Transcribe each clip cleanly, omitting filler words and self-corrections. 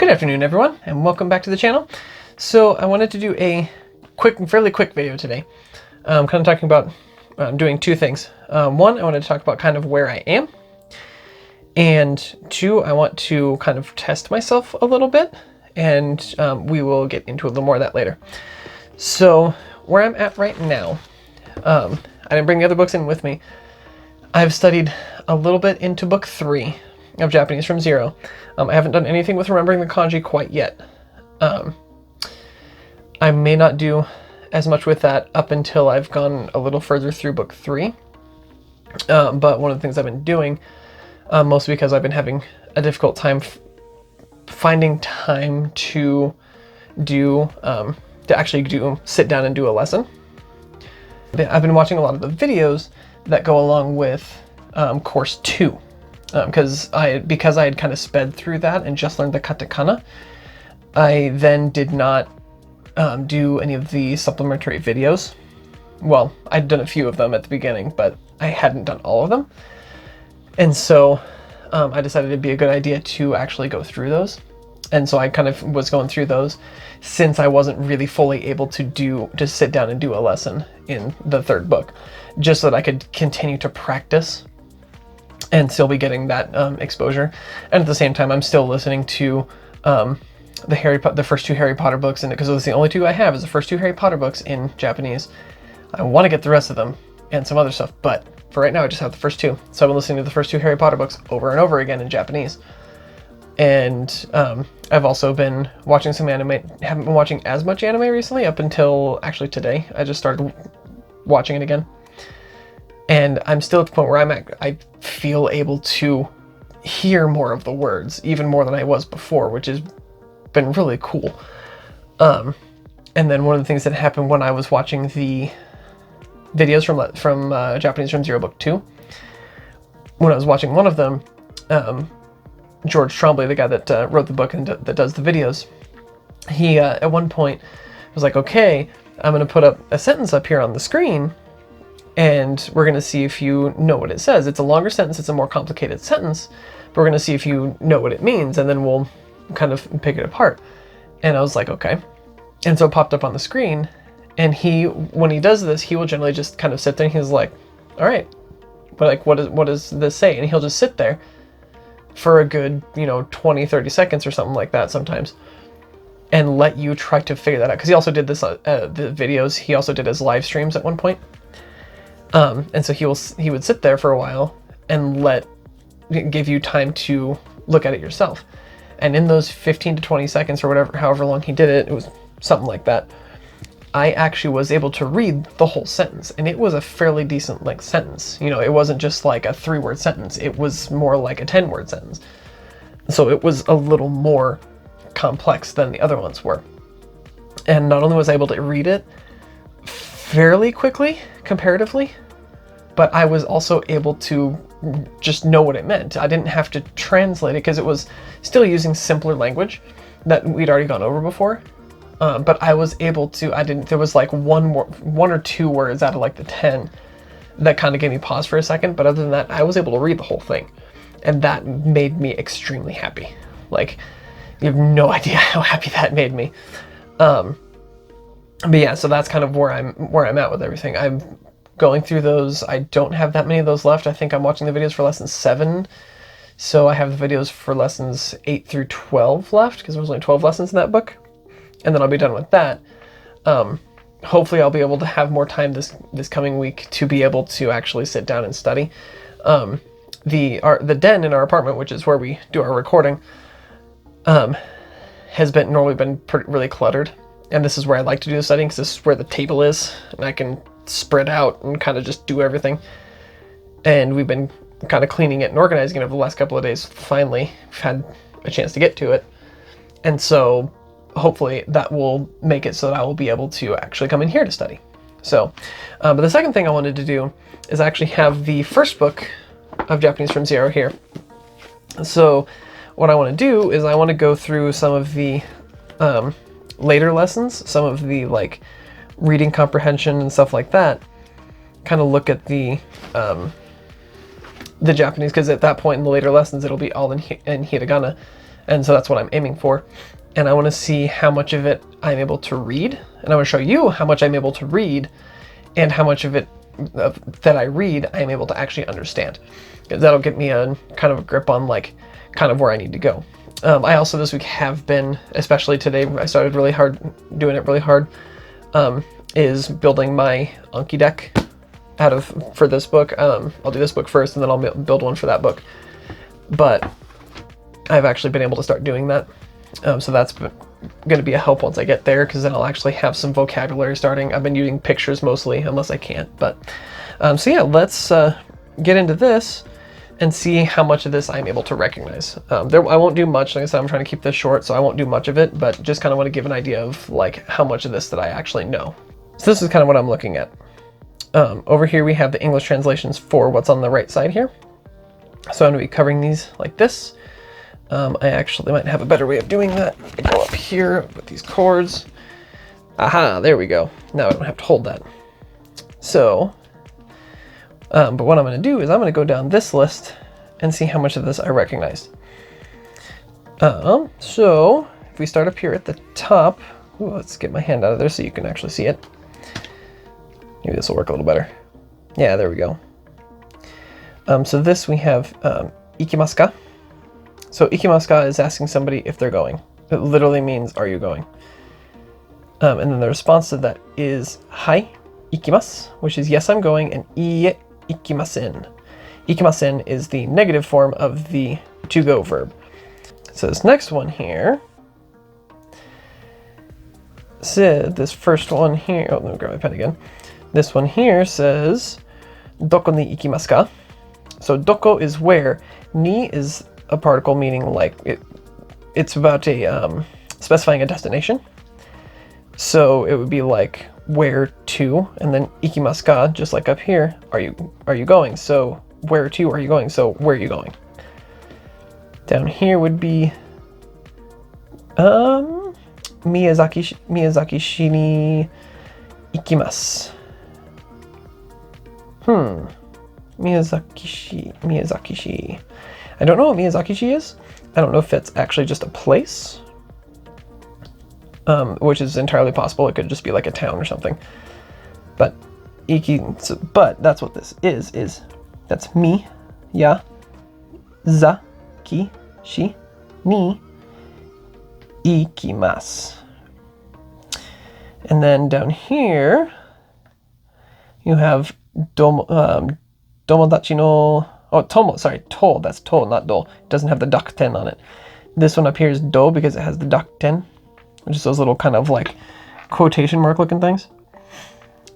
Good afternoon, everyone, and welcome back to the channel. So I wanted to do a fairly quick video today, kind of talking about doing two things. One, I wanted to talk about kind of where I am, and two, I want to kind of test myself a little bit, and we will get into a little more of that later. So where I'm at right now, I didn't bring the other books in with me. I've studied a little bit into book 3 of Japanese from Zero. I haven't done anything with remembering the kanji quite yet. I may not do as much with that up until I've gone a little further through book 3. But one of the things I've been doing, mostly because I've been having a difficult time finding time to sit down and do a lesson. I've been watching a lot of the videos that go along with course 2. Because I had kind of sped through that and just learned the katakana, I then did not do any of the supplementary videos. Well, I'd done a few of them at the beginning, but I hadn't done all of them. And so I decided it'd be a good idea to actually go through those. And so I kind of was going through those since I wasn't really fully able to sit down and do a lesson in the third book, just so that I could continue to practice and still be getting that exposure. And at the same time, I'm still listening to the first 2 Harry Potter books, and because it's the only 2 I have is the first 2 Harry Potter books in Japanese. I want to get the rest of them and some other stuff, but for right now I just have the first 2. So I've been listening to the first 2 Harry Potter books over and over again in Japanese. And I've also been watching some anime. Haven't been watching as much anime recently up until actually today. I just started watching it again. And I'm still at the point where I feel able to hear more of the words, even more than I was before, which has been really cool. And then one of the things that happened when I was watching the videos from Japanese from Zero Book 2, when I was watching one of them, George Trombley, the guy that wrote the book and that does the videos, he at one point was like, okay, I'm going to put up a sentence up here on the screen, and we're going to see if you know what it says. It's a longer sentence, it's a more complicated sentence, but we're going to see if you know what it means, and then we'll kind of pick it apart. And I was like, okay. And so it popped up on the screen, and when he does this, he will generally just kind of sit there, and he's like, all right, but like, what does this say? And he'll just sit there for a good, 20, 30 seconds or something like that sometimes, and let you try to figure that out. Because he also did this, the videos, he also did his live streams at one point. And so he would sit there for a while and give you time to look at it yourself. And in those 15 to 20 seconds or whatever, however long he did it, it was something like that, I actually was able to read the whole sentence. And it was a fairly decent length sentence. It wasn't just like a 3-word sentence. It was more like a 10-word sentence. So it was a little more complex than the other ones were. And not only was I able to read it fairly quickly, comparatively, but I was also able to just know what it meant. I didn't have to translate it because it was still using simpler language that we'd already gone over before. But I was able to, there was like one or 2 words out of like the 10 that kind of gave me pause for a second. But other than that, I was able to read the whole thing. And that made me extremely happy. Like, you have no idea how happy that made me. But yeah, so that's kind of where I'm at with everything. I'm going through those. I don't have that many of those left. I think I'm watching the videos for lesson 7. So I have the videos for lessons 8 through 12 left, because there was only 12 lessons in that book. And then I'll be done with that. Hopefully I'll be able to have more time this coming week to be able to actually sit down and study. The den in our apartment, which is where we do our recording, has normally been really cluttered. And this is where I like to do the studying, because this is where the table is, and I can spread out and kind of just do everything. And we've been kind of cleaning it and organizing it over the last couple of days. Finally, we've had a chance to get to it. And so hopefully that will make it so that I will be able to actually come in here to study. So, but the second thing I wanted to do is actually have the first book of Japanese from Zero here. So what I want to do is I want to go through some of the later lessons, some of the like reading comprehension and stuff like that, kind of look at the Japanese, because at that point in the later lessons it'll be all in hiragana, And so that's what I'm aiming for. And I want to see how much of it I'm able to read. And I want to show you how much I'm able to read and how much of it that I read I'm able to actually understand. Because that'll get me a kind of a grip on like kind of where I need to go. I also this week have been, especially today, I started really hard, doing it really hard, is building my Anki deck for this book. I'll do this book first and then I'll build one for that book. But I've actually been able to start doing that. So that's going to be a help once I get there, because then I'll actually have some vocabulary starting. I've been using pictures mostly, unless I can't. But so yeah, let's get into this and see how much of this I'm able to recognize. I won't do much. Like I said, I'm trying to keep this short, so I won't do much of it, but just kind of want to give an idea of like how much of this that I actually know. So this is kind of what I'm looking at. Over here we have the English translations for what's on the right side here. So I'm going to be covering these like this. I actually might have a better way of doing that. I go up here with these cords. Aha, there we go. Now I don't have to hold that. So, but what I'm going to do is I'm going to go down this list and see how much of this I recognized. So if we start up here at the top, let's get my hand out of there so you can actually see it. Maybe this will work a little better. Yeah, there we go. So this we have ikimasu ka? So ikimasu ka is asking somebody if they're going. It literally means, are you going? And then the response to that is hai ikimasu, which is yes, I'm going, and iie ikimasen. Ikimasen is the negative form of the to go verb. So this next one here, this first one here, oh, let me grab my pen again. This one here says, doko ni ikimasu ka? So doko is where, ni is a particle meaning like it's about a specifying a destination. So it would be like where to, and then ikimasu ka, just like up here, are you going? So where to are you going? So where are you going? Down here would be Miyazaki shi ni ikimasu. Miyazaki shi. I don't know what Miyazaki-shi is. I don't know if it's actually just a place, which is entirely possible. It could just be like a town or something. But but that's what this is that's mi, ya, za, ki, shi, ni, ikimasu. And then down here, you have domodachi no, oh, to, that's to, not do. It doesn't have the dakuten on it. This one up here is do because it has the dakuten, which is those little kind of like quotation mark looking things.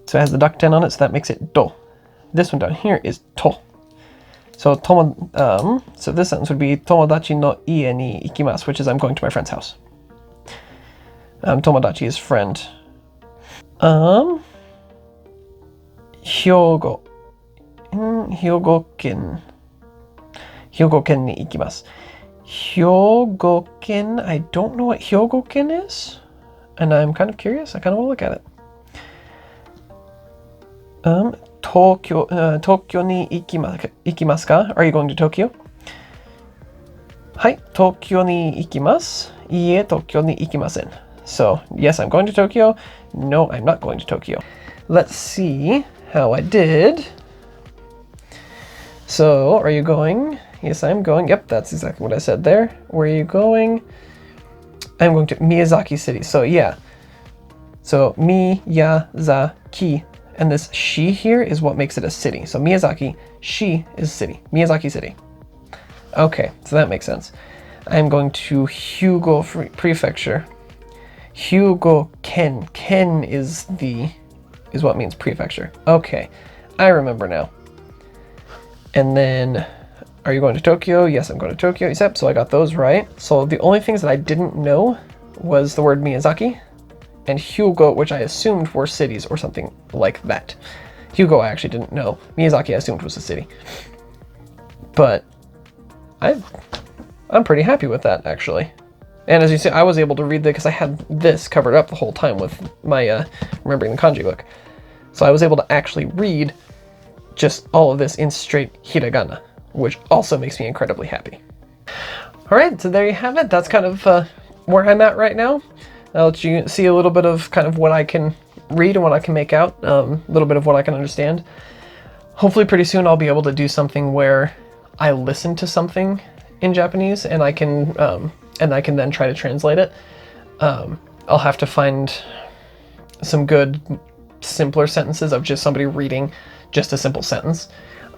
So it has the dakuten on it, so that makes it do. This one down here is to. So so this sentence would be tomodachi no ie ni ikimasu, which is I'm going to my friend's house. Tomodachi is friend. Hyogo. Hyogo-ken ni ikimasu. Hyogo-ken, I don't know what Hyogo-ken is, and I'm kind of curious. I kind of want to look at it. Tokyo ni ikimasu ka? Are you going to Tokyo? Hai, Tokyo ni ikimasu. Iie, Tokyo ni ikimasen. So, yes, I'm going to Tokyo. No, I'm not going to Tokyo. Let's see how I did. So, are you going? Yes, I'm going. Yep, that's exactly what I said there. Where are you going? I'm going to Miyazaki City. So, yeah. So, Miyazaki. And this shi here is what makes it a city. So, Miyazaki, shi is city. Miyazaki City. Okay, so that makes sense. I'm going to Hyugo Prefecture. Hyugo Ken. Ken is what means prefecture. Okay, I remember now. And then, are you going to Tokyo? Yes, I'm going to Tokyo. Yep, so I got those right. So the only things that I didn't know was the word Miyazaki and Hyugo, which I assumed were cities or something like that. Hyugo I actually didn't know. Miyazaki I assumed was a city. But I'm pretty happy with that, actually. And as you see, I was able to read because I had this covered up the whole time with my remembering the kanji book. So I was able to actually read just all of this in straight hiragana, which also makes me incredibly happy. All right, so there you have it. That's kind of where I'm at right now. I'll let you see a little bit of kind of what I can read and what I can make out, a little bit of what I can understand. Hopefully pretty soon I'll be able to do something where I listen to something in Japanese and I can then try to translate it. I'll have to find some good, simpler sentences of just somebody reading just a simple sentence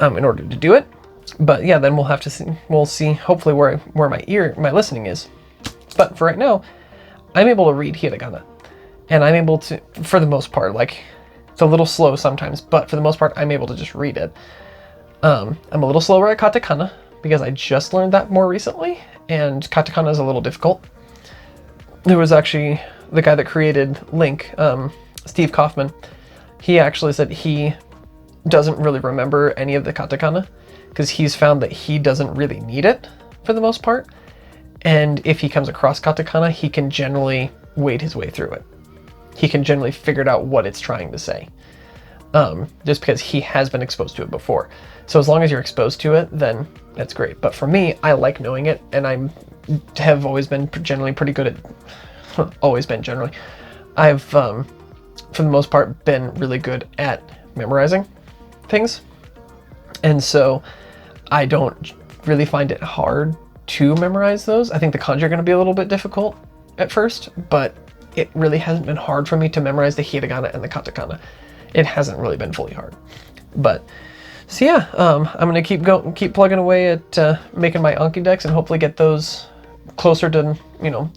in order to do it. But yeah, then we'll see hopefully where my listening is. But for right now, I'm able to read hiragana, and I'm able to, for the most part, like it's a little slow sometimes, but for the most part, I'm able to just read it. I'm a little slower at katakana because I just learned that more recently, and katakana is a little difficult. There was actually the guy that created Link, Steve Kaufman. He actually said he doesn't really remember any of the katakana because he's found that he doesn't really need it for the most part. And if he comes across katakana, he can generally wade his way through it. He can generally figure out what it's trying to say, just because he has been exposed to it before. So as long as you're exposed to it, then that's great. But for me, I like knowing it, and have always been generally pretty good at, always been generally. I've, for the most part, been really good at memorizing things. And so I don't really find it hard to memorize those. I think the kanji are going to be a little bit difficult at first, but it really hasn't been hard for me to memorize the hiragana and the katakana. It hasn't really been fully hard. But so yeah, I'm going to keep plugging away at making my Anki decks and hopefully get those closer to,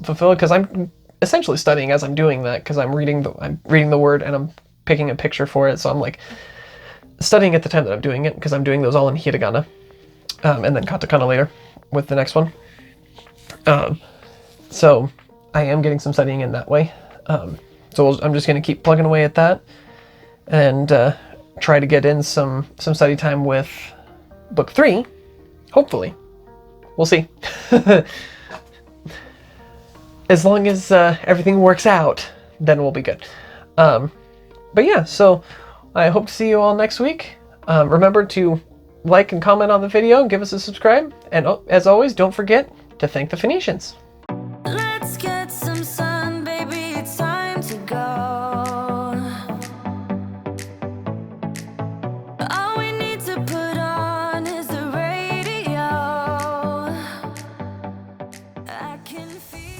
fulfilled, because I'm essentially studying as I'm doing that, because I'm reading the word and I'm picking a picture for it. So I'm like studying at the time that I'm doing it, because I'm doing those all in hiragana, and then katakana later with the next one. So I am getting some studying in that way. So I'm just going to keep plugging away at that and try to get in some study time with book 3, hopefully. We'll see. As long as everything works out, then we'll be good. But yeah, so I hope to see you all next week. Remember to like and comment on the video, give us a subscribe, and as always, don't forget to thank the Phoenicians. Let's get some sun, baby, it's time to go. All we need to put on is the radio. I can feel